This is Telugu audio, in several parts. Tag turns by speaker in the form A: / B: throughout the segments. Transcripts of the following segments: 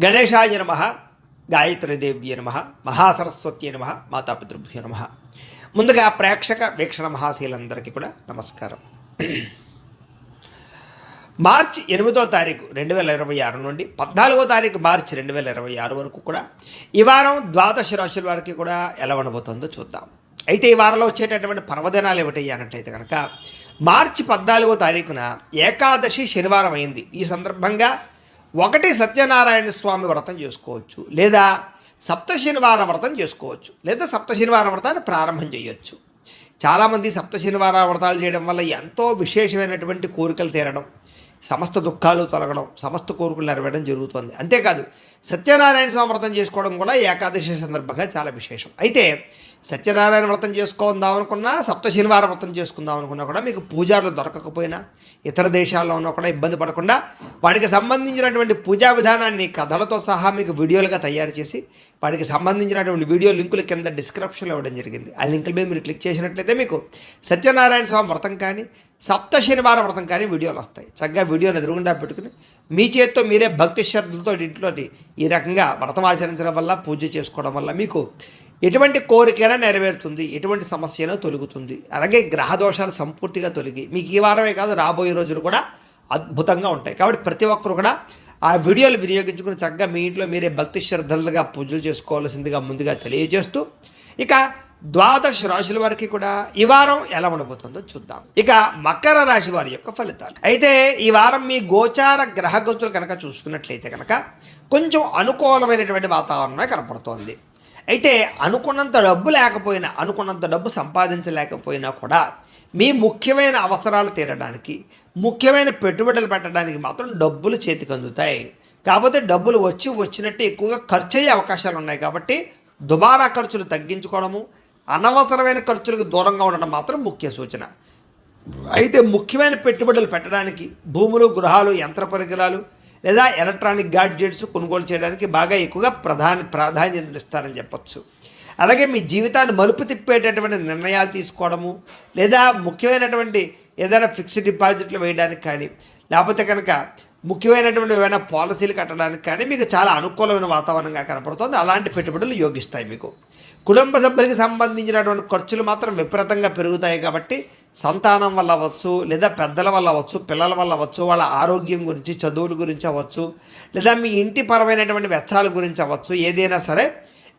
A: గణేశాయ నమ, గాయత్రీదేవ్యే నమ, మహాసరస్వత్యే నమ, మాతాపితృభ్యో నమ. ముందుగా ప్రేక్షక వీక్షణ మహాశీలందరికీ కూడా నమస్కారం. మార్చి 8వ తారీఖు 2026 నుండి 14వ తారీఖు మార్చి 2026 వరకు కూడా ఈ వారం ద్వాదశ రాశుల వారికి కూడా ఎలా ఉండబోతుందో చూద్దాం. అయితే ఈ వారంలో వచ్చేటటువంటి పర్వదినాలు ఏమిటి అన్నట్లయితే కనుక మార్చి 14వ తారీఖున ఏకాదశి శనివారం అయింది. ఈ సందర్భంగా ఒకటి సత్యనారాయణ స్వామి వ్రతం చేసుకోవచ్చు, లేదా సప్త శనివారం వ్రతం చేసుకోవచ్చు, లేదా సప్త శనివారం వ్రతాన్ని ప్రారంభం చేయొచ్చు. చాలామంది సప్త శనివార వ్రతాలు చేయడం వల్ల ఎంతో విశేషమైనటువంటి కోరికలు తీరడం, సమస్త దుఃఖాలు తొలగడం, సమస్త కోరికలు నెరవేరడం జరుగుతుంది. అంతేకాదు సత్యనారాయణ స్వామి వ్రతం చేసుకోవడం కూడా ఏకాదశి సందర్భంగా చాలా విశేషం. అయితే సత్యనారాయణ వ్రతం చేసుకుందాం అనుకున్నా, సప్త శనివార వ్రతం చేసుకుందాం అనుకున్నా కూడా మీకు పూజారులు దొరకకపోయినా, ఇతర దేశాల్లో ఉన్నా కూడా ఇబ్బంది పడకుండా వాటికి సంబంధించినటువంటి పూజా విధానాన్ని కథలతో సహా మీకు వీడియోలుగా తయారు చేసి వాటికి సంబంధించినటువంటి వీడియో లింకులు కింద డిస్క్రిప్షన్లో ఇవ్వడం జరిగింది. ఆ లింకుల మీద మీరు క్లిక్ చేసినట్లయితే మీకు సత్యనారాయణ స్వామి వ్రతం కానీ సప్త శనివారం వ్రతం కానీ వీడియోలు వస్తాయి. చక్కగా వీడియోని ఎదురుగుండా పెట్టుకుని మీ చేత్తో మీరే భక్తి శ్రద్ధలతో ఇంట్లోటి ఈ రకంగా వ్రతం ఆచరించడం వల్ల, పూజ చేసుకోవడం వల్ల మీకు ఎటువంటి కోరికైనా నెరవేరుతుంది, ఎటువంటి సమస్య అయినా తొలుగుతుంది. అలాగే గ్రహ దోషాలు సంపూర్తిగా తొలగి మీకు ఈ వారమే కాదు రాబోయే రోజులు కూడా అద్భుతంగా ఉంటాయి. కాబట్టి ప్రతి ఒక్కరు కూడా ఆ వీడియోలు వినియోగించుకుని చక్కగా మీ ఇంట్లో మీరే భక్తి శ్రద్ధలుగా పూజలు చేసుకోవాల్సిందిగా ముందుగా తెలియజేస్తూ, ఇక ద్వాదశ రాశుల వారికి కూడా ఈ వారం ఎలా ఉండబోతుందో చూద్దాం. ఇక మకర రాశి వారి యొక్క ఫలితాలు. అయితే ఈ వారం మీ గోచార గ్రహగతులు కనుక చూసుకున్నట్లయితే కనుక కొంచెం అనుకూలమైనటువంటి వాతావరణమే కనపడుతోంది. అయితే అనుకున్నంత డబ్బు లేకపోయినా, అనుకున్నంత డబ్బు సంపాదించలేకపోయినా కూడా మీ ముఖ్యమైన అవసరాలు తీరడానికి, ముఖ్యమైన పెట్టుబడులు పెట్టడానికి మాత్రం డబ్బులు చేతికి అందుతాయి. కాకపోతే డబ్బులు వచ్చినట్టు ఎక్కువగా ఖర్చు అయ్యే అవకాశాలు ఉన్నాయి. కాబట్టి దుబారా ఖర్చులు తగ్గించుకోవడము, అనవసరమైన ఖర్చులకు దూరంగా ఉండడం మాత్రం ముఖ్య సూచన. అయితే ముఖ్యమైన పెట్టుబడులు పెట్టడానికి భూములు, గృహాలు, యంత్ర పరికరాలు లేదా ఎలక్ట్రానిక్ గాడ్జెట్స్ కొనుగోలు చేయడానికి బాగా ఎక్కువగా ప్రాధాన్యత ఇస్తారని చెప్పచ్చు. అలాగే మీ జీవితాన్ని మలుపు తిప్పేటటువంటి నిర్ణయాలు తీసుకోవడము, లేదా ముఖ్యమైనటువంటి ఏదైనా ఫిక్స్డ్ డిపాజిట్లు వేయడానికి కానీ, లేకపోతే కనుక ముఖ్యమైనటువంటి ఏమైనా పాలసీలు కట్టడానికి కానీ మీకు చాలా అనుకూలమైన వాతావరణంగా కనపడుతుంది. అలాంటి పెట్టుబడులు యోగిస్తాయి. మీకు కుటుంబ సభ్యులకి సంబంధించినటువంటి ఖర్చులు మాత్రం విపరీతంగా పెరుగుతాయి. కాబట్టి సంతానం వల్ల అవ్వచ్చు, లేదా పెద్దల వల్ల అవ్వచ్చు, పిల్లల వల్ల అవ్వచ్చు, వాళ్ళ ఆరోగ్యం గురించి, చదువుల గురించి అవ్వచ్చు, లేదా మీ ఇంటి పరమైనటువంటి వెచ్చాల గురించి అవ్వచ్చు, ఏదైనా సరే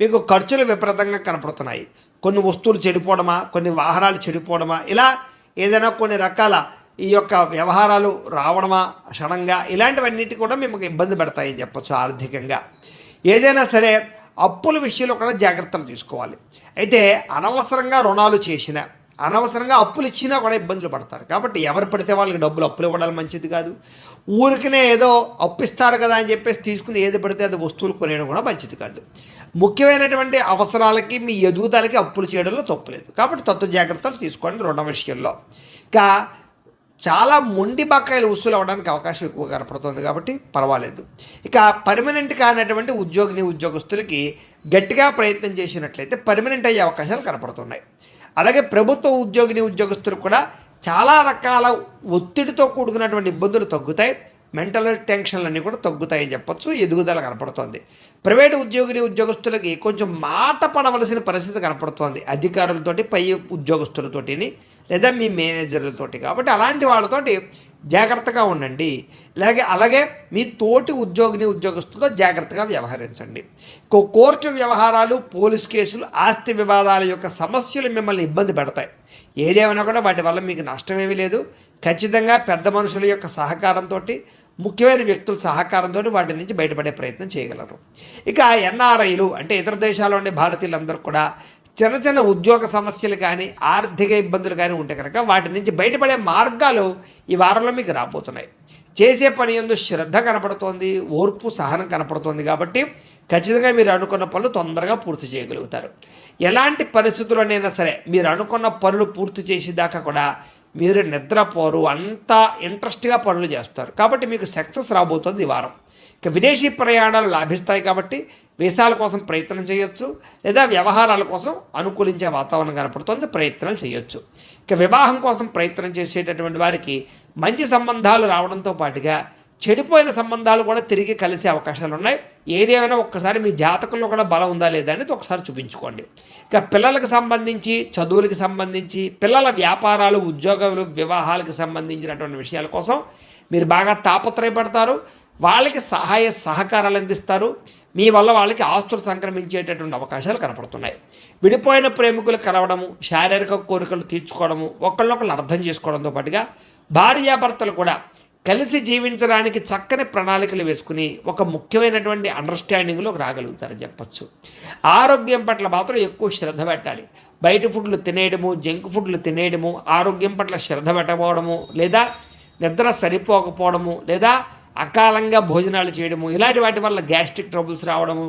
A: మీకు ఖర్చులు విపరీతంగా కనపడుతున్నాయి. కొన్ని వస్తువులు చెడిపోవడమా, కొన్ని వాహనాలు చెడిపోవడమా, ఇలా ఏదైనా కొన్ని రకాల ఈ యొక్క వ్యవహారాలు రావడమా క్షణంగా, ఇలాంటివన్నిటి కూడా మీకు ఇబ్బంది పెడతాయని చెప్పచ్చు. ఆర్థికంగా ఏదైనా సరే అప్పుల విషయంలో కూడా జాగ్రత్తలు తీసుకోవాలి. అయితే అనవసరంగా రుణాలు చేసినా, అనవసరంగా అప్పులు ఇచ్చినా కూడా ఇబ్బందులు పడతారు. కాబట్టి ఎవరు పడితే వాళ్ళకి డబ్బులు అప్పులు ఇవ్వడం మంచిది కాదు. ఊరికనే ఏదో అప్పిస్తారు కదా అని చెప్పేసి తీసుకుని ఏది పడితే అది వస్తువులు కొనేయడం కూడా మంచిది కాదు. ముఖ్యమైనటువంటి అవసరాలకి, మీ ఎదుగుదలకి అప్పులు చేయడంలో తప్పులేదు. కాబట్టి తత్వ జాగ్రత్తలు తీసుకోండి రుణ విషయంలో. ఇంకా చాలా మొండి బకాయిలు వసూలు అవ్వడానికి అవకాశం ఎక్కువ కనపడుతుంది. కాబట్టి పర్వాలేదు. ఇక పర్మనెంట్ కానటువంటి ఉద్యోగస్తులకి గట్టిగా ప్రయత్నం చేసినట్లయితే పర్మనెంట్ అయ్యే అవకాశాలు కనపడుతున్నాయి. అలాగే ప్రభుత్వ ఉద్యోగస్తులకు కూడా చాలా రకాల ఒత్తిడితో కూడుకున్నటువంటి ఇబ్బందులు తగ్గుతాయి. మెంటల్ టెన్షన్లన్నీ కూడా తగ్గుతాయని చెప్పచ్చు. ఎదుగుదల కనపడుతోంది. ప్రైవేటు ఉద్యోగస్తులకి కొంచెం మాట పడవలసిన పరిస్థితి కనపడుతోంది, అధికారులతోటి, పై ఉద్యోగస్తులతోటిని, లేదా మీ మేనేజర్లతోటి. కాబట్టి అలాంటి వాళ్ళతోటి జాగ్రత్తగా ఉండండి. అలాగే మీ తోటి ఉద్యోగస్తులతో జాగ్రత్తగా వ్యవహరించండి. కోర్టు వ్యవహారాలు, పోలీస్ కేసులు, ఆస్తి వివాదాల యొక్క సమస్యలు మిమ్మల్ని ఇబ్బంది పెడతాయి. ఏదేమైనా కూడా వాటి వల్ల మీకు నష్టమేమీ లేదు. ఖచ్చితంగా పెద్ద మనుషుల యొక్క సహకారంతో, ముఖ్యమైన వ్యక్తుల సహకారంతో వాటి నుంచి బయటపడే ప్రయత్నం చేయగలరు. ఇక ఎన్ఆర్ఐలు అంటే ఇతర దేశాల్లో ఉండే భారతీయులందరూ కూడా చిన్న చిన్న ఉద్యోగ సమస్యలు కానీ, ఆర్థిక ఇబ్బందులు కానీ ఉంటే కనుక వాటి నుంచి బయటపడే మార్గాలు ఈ వారంలో మీకు రాబోతున్నాయి. చేసే పని యందు శ్రద్ధ కనపడుతోంది, ఓర్పు, సహనం కనపడుతోంది. కాబట్టి ఖచ్చితంగా మీరు అనుకున్న పనులు తొందరగా పూర్తి చేయగలుగుతారు. ఎలాంటి పరిస్థితుల్లోనైనా సరే మీరు అనుకున్న పనులు పూర్తి చేసేదాకా కూడా మీరు నిద్రపోరు, అంతా ఇంట్రెస్ట్గా పనులు చేస్తారు. కాబట్టి మీకు సక్సెస్ రాబోతుంది ఈ వారం. ఇక విదేశీ ప్రయాణాలు లాభిస్తాయి. కాబట్టి వీసాల కోసం ప్రయత్నం చేయొచ్చు, లేదా వ్యవహారాల కోసం అనుకూలించే వాతావరణం కనపడుతుంది, ప్రయత్నాలు చేయొచ్చు. ఇక వివాహం కోసం ప్రయత్నం చేసేటటువంటి వారికి మంచి సంబంధాలు రావడంతో పాటుగా చెడిపోయిన సంబంధాలు కూడా తిరిగి కలిసే అవకాశాలు ఉన్నాయి. ఏదేమైనా ఒక్కసారి మీ జాతకంలో కూడా బలం ఉందా లేదా అనేది ఒకసారి చూపించుకోండి. ఇక పిల్లలకు సంబంధించి, చదువులకు సంబంధించి, పిల్లల వ్యాపారాలు, ఉద్యోగాలు, వివాహాలకు సంబంధించినటువంటి విషయాల కోసం మీరు బాగా తాపత్రయపడతారు. వాళ్ళకి సహాయ సహకారాలు అందిస్తారు. మీ వల్ల వాళ్ళకి ఆస్తులు సంక్రమించేటటువంటి అవకాశాలు కనపడుతున్నాయి. విడిపోయిన ప్రేమికులు కలవడము, శారీరక కోరికలు తీర్చుకోవడము, ఒకళ్ళొకళ్ళు అర్థం చేసుకోవడంతో పాటుగా భార్యాభర్తలు కూడా కలిసి జీవించడానికి చక్కని ప్రణాళికలు వేసుకుని ఒక ముఖ్యమైనటువంటి అండర్స్టాండింగ్లోకి రాగలుగుతారని చెప్పచ్చు. ఆరోగ్యం పట్ల మాత్రం ఎక్కువ శ్రద్ధ పెట్టాలి. బయట ఫుడ్లు తినేయడము, జంక్ ఫుడ్లు తినేయడము, ఆరోగ్యం పట్ల శ్రద్ధ పెట్టకపోవడము, లేదా నిద్ర సరిపోకపోవడము, లేదా అకాలంగా భోజనాలు చేయడము, ఇలాంటి వాటి వల్ల గ్యాస్ట్రిక్ ట్రబుల్స్ రావడము,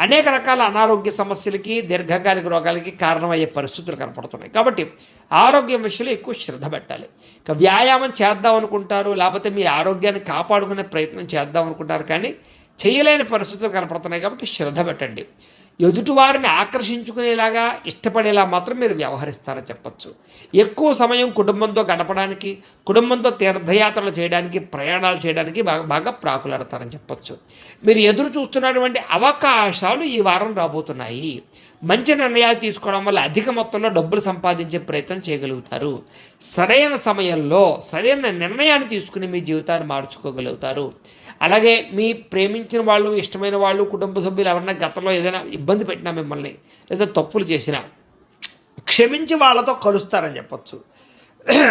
A: అనేక రకాల అనారోగ్య సమస్యలకి, దీర్ఘకాలిక రోగాలకి కారణమయ్యే పరిస్థితులు కనపడుతున్నాయి. కాబట్టి ఆరోగ్యం విషయంలో ఎక్కువ శ్రద్ధ పెట్టాలి. ఇక వ్యాయామం చేద్దాం అనుకుంటారు, లేకపోతే మీ ఆరోగ్యాన్ని కాపాడుకునే ప్రయత్నం చేద్దాం అనుకుంటారు, కానీ చేయలేని పరిస్థితులు కనపడుతున్నాయి. కాబట్టి శ్రద్ధ పెట్టండి. ఎదుటివారిని ఆకర్షించుకునేలాగా, ఇష్టపడేలా మాత్రం మీరు వ్యవహరిస్తారని చెప్పచ్చు. ఎక్కువ సమయం కుటుంబంతో గడపడానికి, కుటుంబంతో తీర్థయాత్రలు చేయడానికి, ప్రయాణాలు చేయడానికి బాగా ప్రాకులాడతారని చెప్పచ్చు. మీరు ఎదురు చూస్తున్నటువంటి అవకాశాలు ఈ వారం రాబోతున్నాయి. మంచి నిర్ణయాలు తీసుకోవడం వల్ల అధిక మొత్తంలో డబ్బులు సంపాదించే ప్రయత్నం చేయగలుగుతారు. సరైన సమయంలో సరైన నిర్ణయాన్ని తీసుకుని మీ జీవితాన్ని మార్చుకోగలుగుతారు. అలాగే మీ ప్రేమించిన వాళ్ళు, ఇష్టమైన వాళ్ళు, కుటుంబ సభ్యులు ఎవరైనా గతంలో ఏదైనా ఇబ్బంది పెట్టినా మిమ్మల్ని, లేదా తప్పులు చేసినా క్షమించి వాళ్ళతో కలుస్తారని చెప్పచ్చు.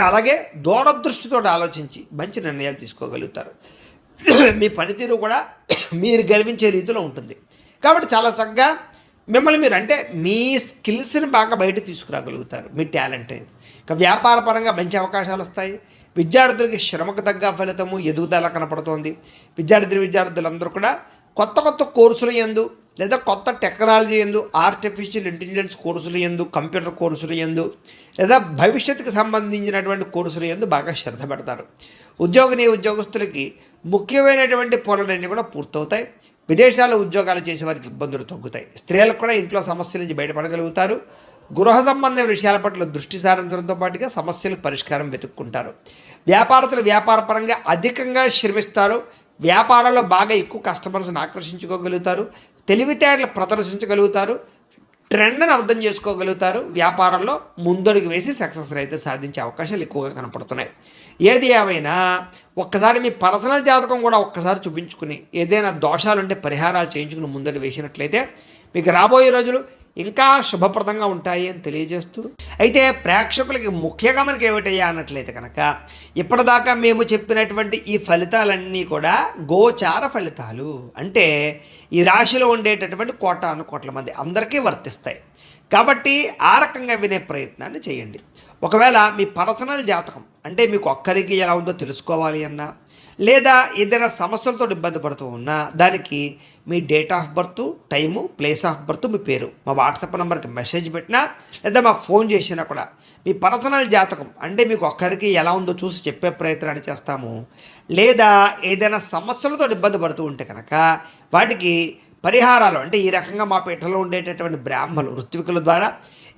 A: అలాగే దూరదృష్టితో ఆలోచించి మంచి నిర్ణయాలు తీసుకోగలుగుతారు. మీ పనితీరు కూడా మీరు గర్వించే రీతిలో ఉంటుంది. కాబట్టి చాలా చక్కగా మిమ్మల్ని మీరు, అంటే మీ స్కిల్స్ని బాగా బయట తీసుకురాగలుగుతారు, మీ టాలెంట్ని. ఇక వ్యాపార పరంగా మంచి అవకాశాలు వస్తాయి. విద్యార్థులకి శ్రమకు తగ్గ ఫలితము, ఎదుగుదల కనపడుతోంది. విద్యార్థులందరూ కూడా కొత్త కొత్త కోర్సులు యందు, లేదా కొత్త టెక్నాలజీ యందు, ఆర్టిఫిషియల్ ఇంటెలిజెన్స్ కోర్సులు యందు, కంప్యూటర్ కోర్సులు యందు, లేదా భవిష్యత్తుకు సంబంధించినటువంటి కోర్సులు యందు బాగా శ్రద్ధ పెడతారు. ఉద్యోగస్తులకి ముఖ్యమైనటువంటి పనులన్నీ కూడా పూర్తవుతాయి. విదేశాల్లో ఉద్యోగాలు చేసే వారికి ఇబ్బందులు తగ్గుతాయి. స్త్రీలకు కూడా ఇంట్లో సమస్యల నుంచి బయటపడగలుగుతారు. గృహ సంబంధ విషయాల పట్ల దృష్టి సారించడంతో పాటుగా సమస్యలకు పరిష్కారం వెతుక్కుంటారు. వ్యాపారస్తులు వ్యాపారపరంగా అధికంగా శ్రమిస్తారు. వ్యాపారాల్లో బాగా ఎక్కువ కస్టమర్స్ని ఆకర్షించుకోగలుగుతారు. తెలివితేటలు ప్రదర్శించగలుగుతారు. ట్రెండ్ని అర్థం చేసుకోగలుగుతారు. వ్యాపారంలో ముందడుగు వేసి సక్సెస్ అయితే సాధించే అవకాశాలు ఎక్కువగా కనపడుతున్నాయి. ఏది ఏమైనా ఒక్కసారి మీ పర్సనల్ జాతకం కూడా ఒక్కసారి చూపించుకుని, ఏదైనా దోషాలుంటే పరిహారాలు చేయించుకుని ముందడుగు వేసినట్లయితే మీకు రాబోయే రోజులు ఇంకా శుభప్రదంగా ఉంటాయి అని తెలియజేస్తూ, అయితే ప్రేక్షకులకి ముఖ్యంగా మనకి ఏమిటయ్యా అన్నట్లయితే కనుక, ఇప్పటిదాకా మేము చెప్పినటువంటి ఈ ఫలితాలన్నీ కూడా గోచార ఫలితాలు. అంటే ఈ రాశిలో ఉండేటటువంటి కోట్ల మంది అందరికీ వర్తిస్తాయి. కాబట్టి ఆ రకంగా వినే ప్రయత్నాన్ని చేయండి. ఒకవేళ మీ పర్సనల్ జాతకం, అంటే మీకు ఒక్కరికి ఎలా ఉందో తెలుసుకోవాలి అన్నా, లేదా ఏదైనా సమస్యలతో ఇబ్బంది పడుతూ ఉన్నా, దానికి మీ date of birth, time, place of birth, మీ పేరు మా వాట్సాప్ నెంబర్కి మెసేజ్ పెట్టినా, లేదా మాకు ఫోన్ చేసినా కూడా మీ పర్సనల్ జాతకం, అంటే మీకు ఒక్కరికి ఎలా ఉందో చూసి చెప్పే ప్రయత్నాన్ని చేస్తాము. లేదా ఏదైనా సమస్యలతో ఇబ్బంది పడుతూ ఉంటే కనుక వాటికి పరిహారాలు, అంటే ఈ రకంగా మా పీఠంలో ఉండేటటువంటి బ్రాహ్మణులు, ఋత్వికుల ద్వారా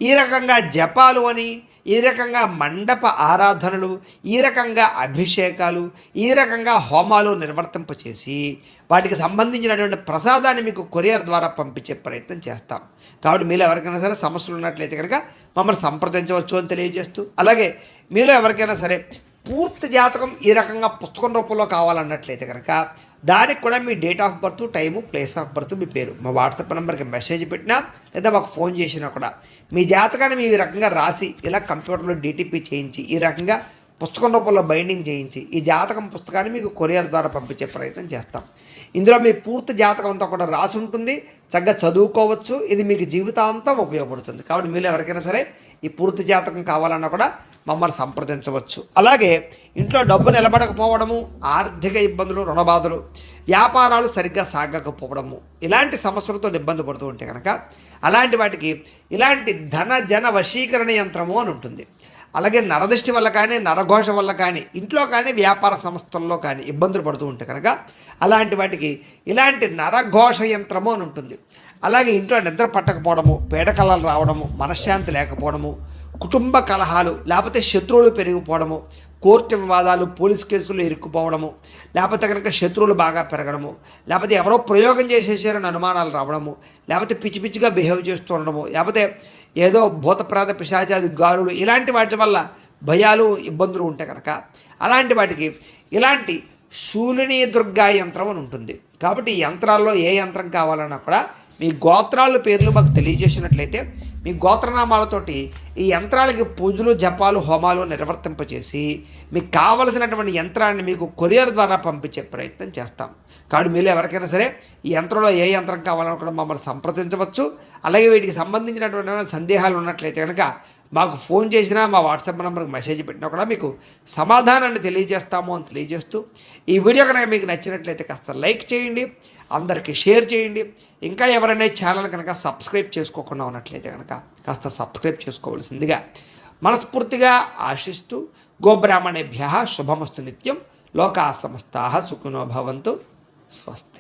A: ఈ రకంగా జపాలు అని, ఈ రకంగా మండప ఆరాధనలు, ఈ రకంగా అభిషేకాలు, ఈ రకంగా హోమాలు నిర్వర్తింపచేసి వాటికి సంబంధించినటువంటి ప్రసాదాన్ని మీకు కొరియర్ ద్వారా పంపించే ప్రయత్నం చేస్తాం. కాబట్టి మీలో ఎవరికైనా సరే సమస్యలు ఉన్నట్లయితే కనుక మమ్మల్ని సంప్రదించవచ్చు అని తెలియజేస్తూ, అలాగే మీలో ఎవరికైనా సరే పూర్తి జాతకం ఈ రకంగా పుస్తకం రూపంలో కావాలన్నట్లయితే కనుక దానికి కూడా మీ date of birth, time, place of birth, మీ పేరు మా వాట్సాప్ నెంబర్కి మెసేజ్ పెట్టినా, లేదా మాకు ఫోన్ చేసినా కూడా మీ జాతకాన్ని మీ రకంగా రాసి ఇలా కంప్యూటర్లో డీటీపీ చేయించి, ఈ రకంగా పుస్తకం రూపంలో బైండింగ్ చేయించి ఈ జాతకం పుస్తకాన్ని మీకు కొరియర్ ద్వారా పంపించే ప్రయత్నం చేస్తాం. ఇందులో మీ పూర్తి జాతకం అంతా కూడా రాసి ఉంటుంది. చక్కగా చదువుకోవచ్చు. ఇది మీకు జీవితాంతం ఉపయోగపడుతుంది. కాబట్టి మీరు ఎవరికైనా సరే ఈ పూర్తి జాతకం కావాలన్నా కూడా మమ్మల్ని సంప్రదించవచ్చు. అలాగే ఇంట్లో డబ్బు నిలబడకపోవడము, ఆర్థిక ఇబ్బందులు, రుణబాధలు, వ్యాపారాలు సరిగ్గా సాగకపోవడము, ఇలాంటి సమస్యలతో ఇబ్బంది పడుతూ ఉంటే కనుక అలాంటి వాటికి ఇలాంటి ధన జన వశీకరణ యంత్రము అని ఉంటుంది. అలాగే నరదృష్టి వల్ల కానీ, నరఘోష వల్ల కానీ, ఇంట్లో కానీ, వ్యాపార సంస్థల్లో కానీ ఇబ్బందులు పడుతూ ఉంటే కనుక అలాంటి వాటికి ఇలాంటి నరఘోష యంత్రము అని ఉంటుంది. అలాగే ఇంట్లో నిద్ర పట్టకపోవడము, పీడకలలు రావడము, మనశ్శాంతి లేకపోవడము, కుటుంబ కలహాలు, లేకపోతే శత్రువులు పెరిగిపోవడము, కోర్టు వివాదాలు, పోలీస్ కేసులు ఇరుక్కుపోవడము, లేకపోతే కనుక శత్రువులు బాగా పెరగడము, లేకపోతే ఎవరో ప్రయోగం చేసేసారని అనుమానాలు రావడము, లేకపోతే పిచ్చి పిచ్చిగా బిహేవ్ చేస్తూ ఉండడము, లేకపోతే ఏదో భూతప్రాత పిశాచాది గాలులు ఇలాంటి వాటి వల్ల భయాలు ఇబ్బందులు ఉంటే కనుక అలాంటి వాటికి ఇలాంటి శూలిని దుర్గా యంత్రం అని ఉంటుంది. కాబట్టి ఈ యంత్రాల్లో ఏ యంత్రం కావాలన్నా కూడా మీ గోత్రాల పేర్లు మాకు తెలియజేసినట్లయితే మీ గోత్రనామాలతోటి ఈ యంత్రాలకి పూజలు, జపాలు, హోమాలు నిర్వర్తింపచేసి మీకు కావలసినటువంటి యంత్రాన్ని మీకు కొరియర్ ద్వారా పంపించే ప్రయత్నం చేస్తాం. కాబట్టి మీరు ఎవరికైనా సరే ఈ యంత్రంలో ఏ యంత్రం కావాలన్నా కూడా మమ్మల్ని సంప్రదించవచ్చు. అలాగే వీటికి సంబంధించినటువంటి సందేహాలు ఉన్నట్లయితే కనుక మాకు ఫోన్ చేసినా, మా వాట్సాప్ నెంబర్కి మెసేజ్ పెట్టినా కూడా మీకు సమాధానాన్ని తెలియజేస్తాము అని తెలియజేస్తూ, ఈ వీడియో కనుక మీకు నచ్చినట్లయితే కాస్త లైక్ చేయండి, అందరికీ షేర్ చేయండి. ఇంకా ఎవరైనా ఛానల్ కనుక సబ్స్క్రైబ్ చేసుకోకుండా ఉన్నట్లయితే కనుక కాస్త సబ్స్క్రైబ్ చేసుకోవాల్సిందిగా మనస్ఫూర్తిగా ఆశిస్తూ, గోబ్రాహ్మణేభ్యః శుభమస్తు నిత్యం, లోకా సమస్తాః సుఖినో భవంతు, స్వస్తి.